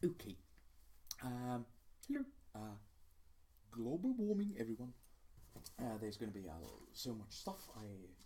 Okay. Hello. Global warming, everyone. There's going to be so much stuff.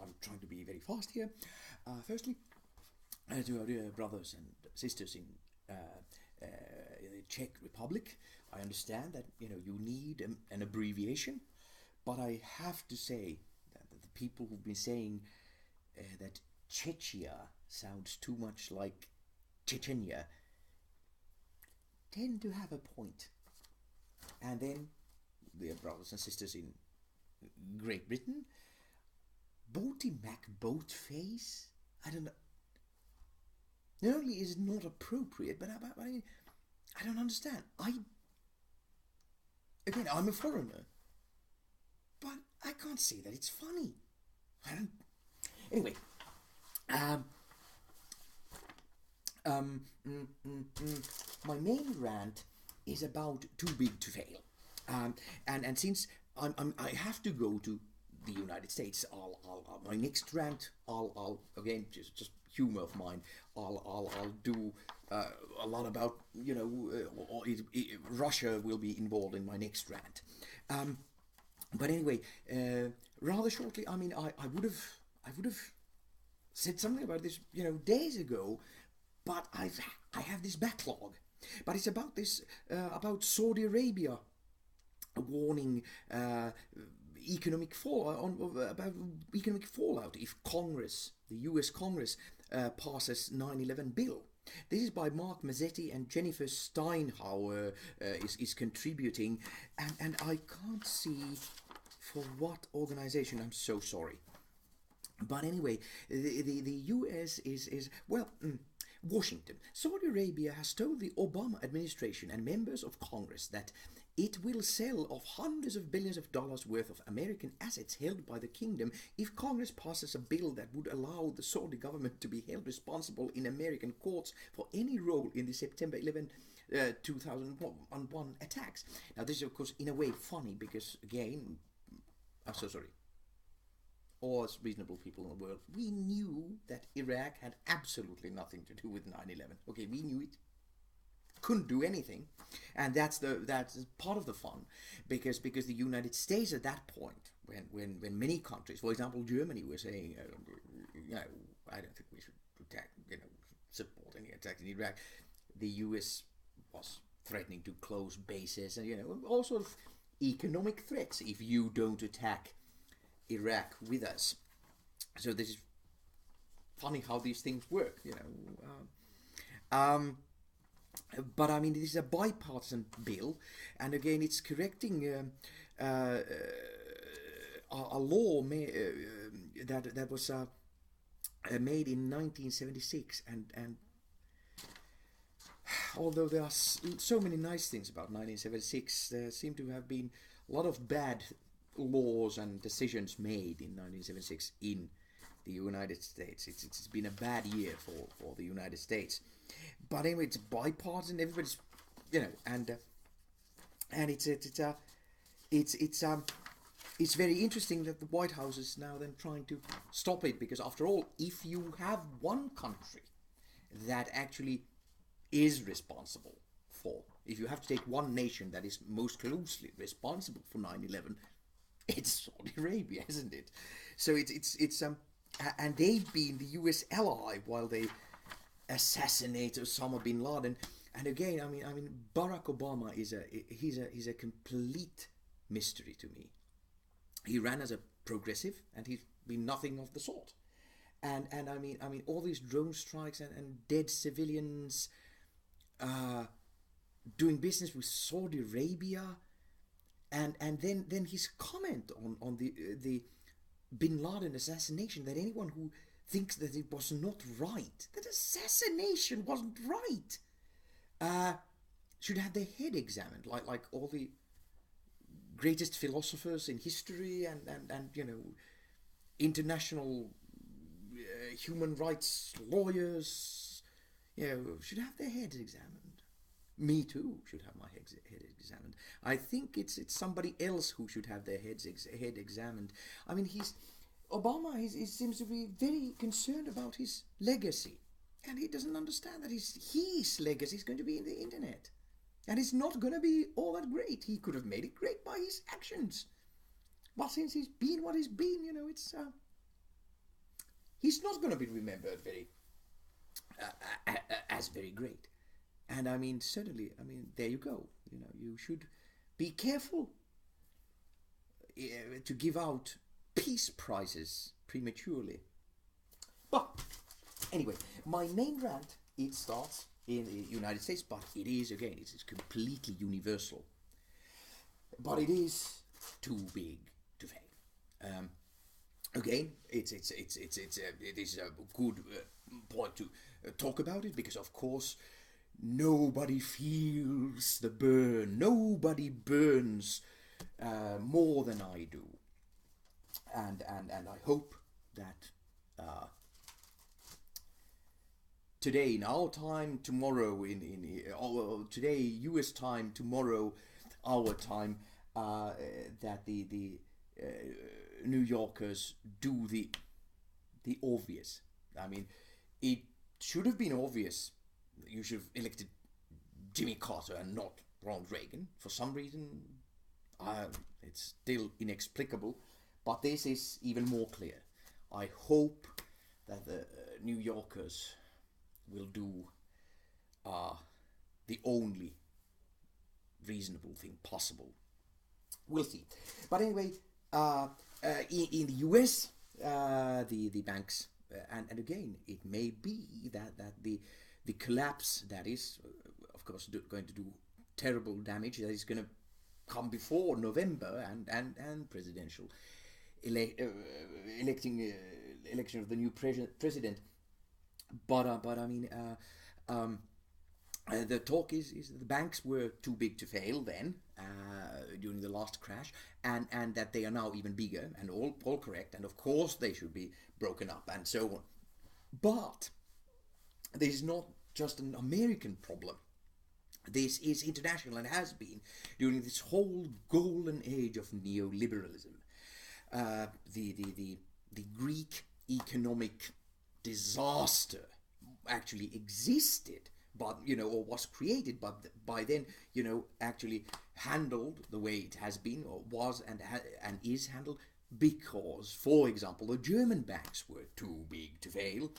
I'm trying to be very fast here. Firstly, to our dear brothers and sisters in the Czech Republic, I understand that you need an abbreviation, but I have to say that the people who've been saying that Czechia sounds too much like Chechnya tend to have a point. And then their brothers and sisters in Great Britain, Boaty Mac Boatface. I don't know. Not only is it not appropriate, but I don't understand. I'm a foreigner, but I can't say that it's funny. I don't. Anyway, um, my main rant is about too big to fail. And since I have to go to the United States, my next rant, I'll again just humor of mine. I'll do a lot about Russia will be involved in my next rant. But anyway, rather shortly, I would have said something about this days ago, but I have this backlog. But it's about this about Saudi Arabia warning economic fall about economic fallout if Congress, the U.S. Congress, passes 9/11 bill. This is by Mark Mazzetti and Jennifer Steinhauer is contributing, and I can't see for what organization. I'm so sorry. But anyway, the US is well, Washington. Saudi Arabia has told the Obama administration and members of Congress that it will sell off hundreds of billions of dollars worth of American assets held by the kingdom if Congress passes a bill that would allow the Saudi government to be held responsible in American courts for any role in the September 11, 2001 attacks. Now, this is, of course, in a way funny because, again, I'm so sorry. All us reasonable people in the world, we knew that Iraq had absolutely nothing to do with 9/11. Okay, we knew it. Couldn't do anything, and that's part of the fun, because the United States at that point, when many countries, for example Germany, were saying, I don't think we should attack, support any attack in Iraq, the U.S. was threatening to close bases and all sort of economic threats if you don't attack Iraq with us. So this is funny how these things work. But I mean, this is a bipartisan bill, and again, it's correcting a law that was made in 1976, and although there are so many nice things about 1976, there seem to have been a lot of bad laws and decisions made in 1976 in the United States. It's been a bad year for the United States. But anyway, it's bipartisan. Everybody's, and it's very interesting that the White House is now then trying to stop it, because after all, if you have one country that actually is responsible for, if you have to take one nation that is most closely responsible for 9/11, it's Saudi Arabia, isn't it? So it's and they've been the U.S. ally while they assassinate Osama bin Laden. And again, I mean, Barack Obama he's a complete mystery to me. He ran as a progressive, and he's been nothing of the sort. And I mean, all these drone strikes and dead civilians, uh, doing business with Saudi Arabia, and then his comment on the Bin Laden assassination, that anyone who thinks that it was not right, that assassination wasn't right, uh, should have their head examined, like all the greatest philosophers in history and international human rights lawyers, should have their heads examined. Me too should have my head examined. I think it's somebody else who should have their head examined. I mean, Obama he seems to be very concerned about his legacy. And he doesn't understand that his legacy is going to be in the internet. And it's not going to be all that great. He could have made it great by his actions. But since he's been what he's been, it's he's not going to be remembered as very great. And I mean, certainly, there you go. You should be careful to give out peace prizes prematurely. But anyway, my main rant, it starts in the United States, but it is completely universal. But it is too big to fail. Again, it is a good point to talk about it, because of course nobody feels the burn. Nobody burns more than I do, and I hope that today in our time, tomorrow today US time, tomorrow our time, that the New Yorkers do the obvious. I mean, it should have been obvious. You should have elected Jimmy Carter and not Ronald Reagan. For some reason, it's still inexplicable, but this is even more clear. I hope that the New Yorkers will do the only reasonable thing possible. We'll see. But anyway, in the US, the banks, and again, it may be that the collapse that is, of course, going to do terrible damage, that is going to come before November and presidential election of the new president. But I mean, the talk is the banks were too big to fail then during the last crash, and that they are now even bigger, and all correct, and of course they should be broken up and so on. But this is not just an American problem. This is international and has been during this whole golden age of neoliberalism. The Greek economic disaster actually existed, but or was created, but by then actually handled the way it has been, or was and is handled, because, for example, the German banks were too big to fail.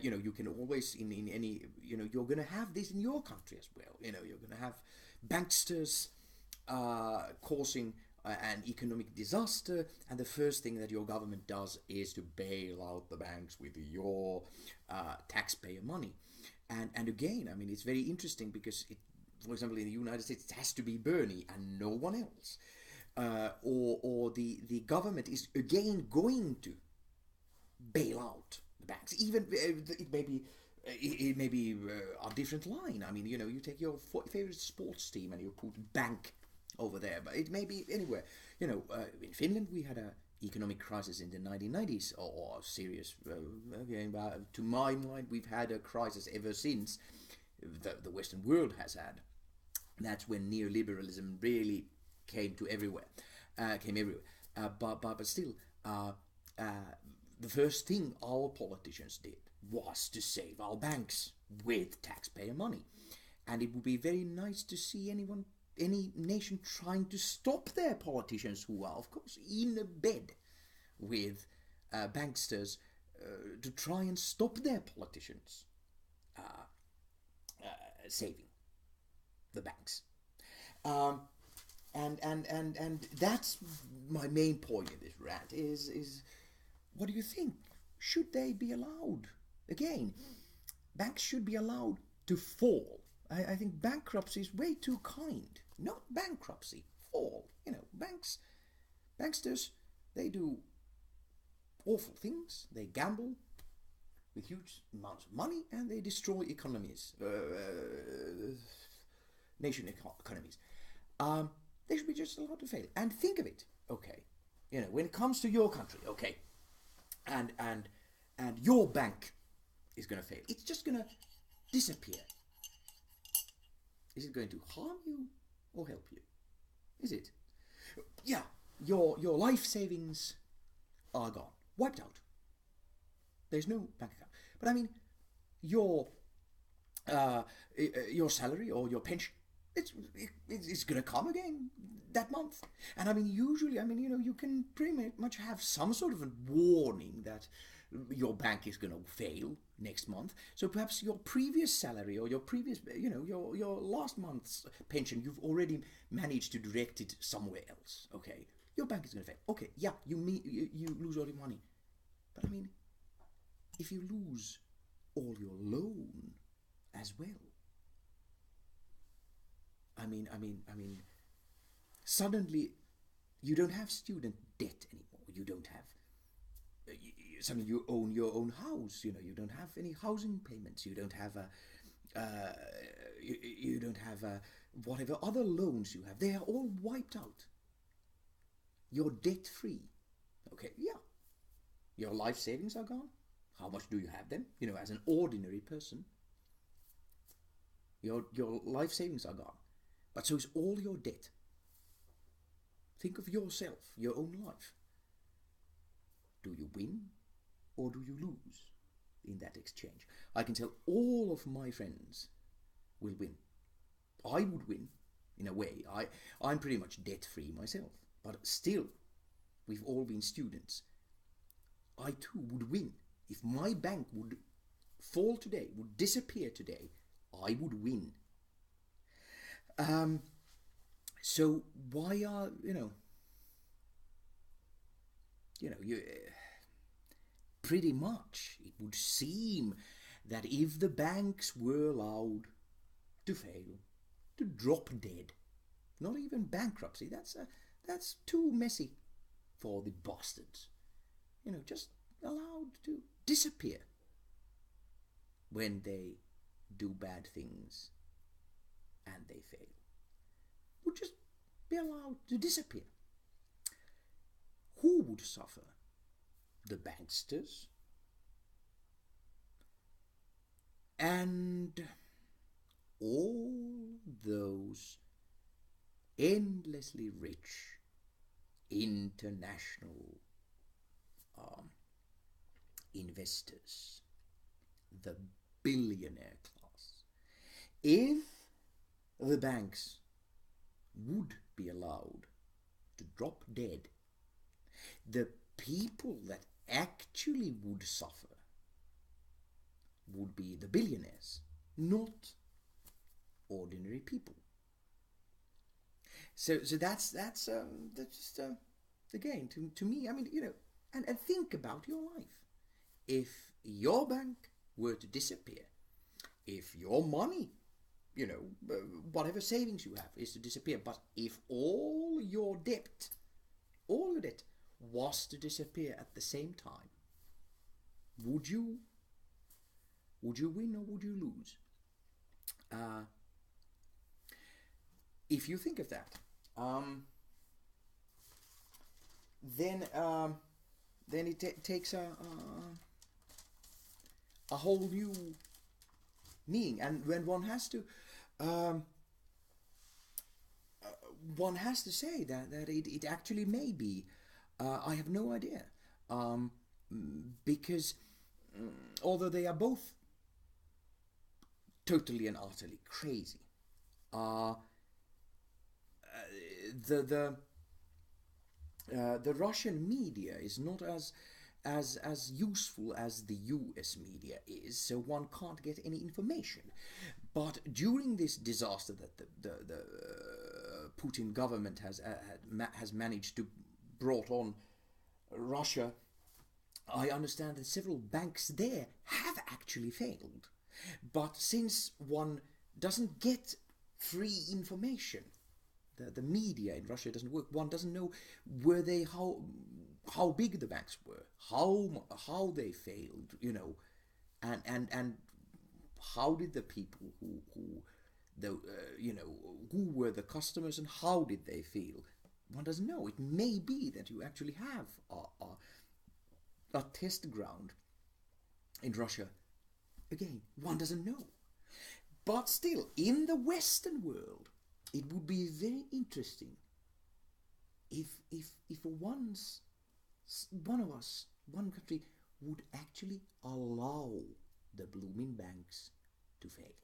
You can always in any you're going to have this in your country as well. You're going to have banksters causing an economic disaster, and the first thing that your government does is to bail out the banks with your taxpayer money. And again, I mean, it's very interesting because for example, in the United States, it has to be Bernie and no one else. Or the government is again going to bail out the banks. Even it may be a different line. I mean, you take your favorite sports team and you put bank over there, but it may be anywhere. In Finland we had a economic crisis in the 1990s, or serious. To my mind, we've had a crisis ever since the Western world has had. That's when neoliberalism really came everywhere. But still, the first thing our politicians did was to save our banks with taxpayer money. And it would be very nice to see any nation trying to stop their politicians, who are, of course, in a bed with banksters, to try and stop their politicians saving the banks. And that's my main point in this rant is what do you think? Should they be allowed? Again, banks should be allowed to fall. I think bankruptcy is way too kind. Not bankruptcy, fall. Banksters, they do awful things. They gamble with huge amounts of money, and they destroy economies, nation economies. They should be just allowed to fail. And think of it, okay, when it comes to your country, okay, and your bank is going to fail. It's just going to disappear. Is it going to harm you or help you? Is it? Yeah, your life savings are gone, wiped out. There's no bank account. But I mean, your your salary or your pension, it's going to come again that month. And I mean, usually, I mean, you can pretty much have some sort of a warning that your bank is going to fail next month. So perhaps your previous salary or your previous, your last month's pension, you've already managed to direct it somewhere else. Okay, your bank is going to fail. Okay, yeah, you lose all your money, but I mean, if you lose all your loan as well, suddenly you don't have student debt anymore. You don't have suddenly you own your own house. You don't have any housing payments. You don't have you don't have whatever other loans you have. They are all wiped out. You're debt free. Okay, yeah. Your life savings are gone. How much do you have then? As an ordinary person, your life savings are gone. But so is all your debt. Think of yourself, your own life. Do you win or do you lose in that exchange? I can tell all of my friends will win. I would win in a way. I'm pretty much debt free myself. But still, we've all been students. I too would win. If my bank would fall today, would disappear today, I would win. So why are you pretty much it would seem that if the banks were allowed to fail, to drop dead, not even bankruptcy, that's too messy for the bastards. Just allowed to disappear when they do bad things and they fail. Would just be allowed to disappear. Who would suffer? The banksters and all those endlessly rich international investors, the billionaire class. If the banks would be allowed to drop dead, the people that actually would suffer would be the billionaires, not ordinary people. So that's just again to me. I mean, and think about your life. If your bank were to disappear, if your money, whatever savings you have is to disappear, but if all your debt was to disappear at the same time, would you win or would you lose? If you think of that, then it takes a whole new meaning, and when one has to say that it actually may be. I have no idea, because although they are both totally and utterly crazy, the Russian media is not as useful as the US media is, so one can't get any information. But during this disaster that the Putin government has managed to brought on Russia, I understand that several banks there have actually failed. But since one doesn't get free information, the media in Russia doesn't work, one doesn't know how big the banks were, how they failed, and how did the people who were the customers and how did they feel. One doesn't know. It may be that you actually have a test ground in Russia. Again, one doesn't know. But still, in the Western world, it would be very interesting if one country would actually allow the blooming banks to fail.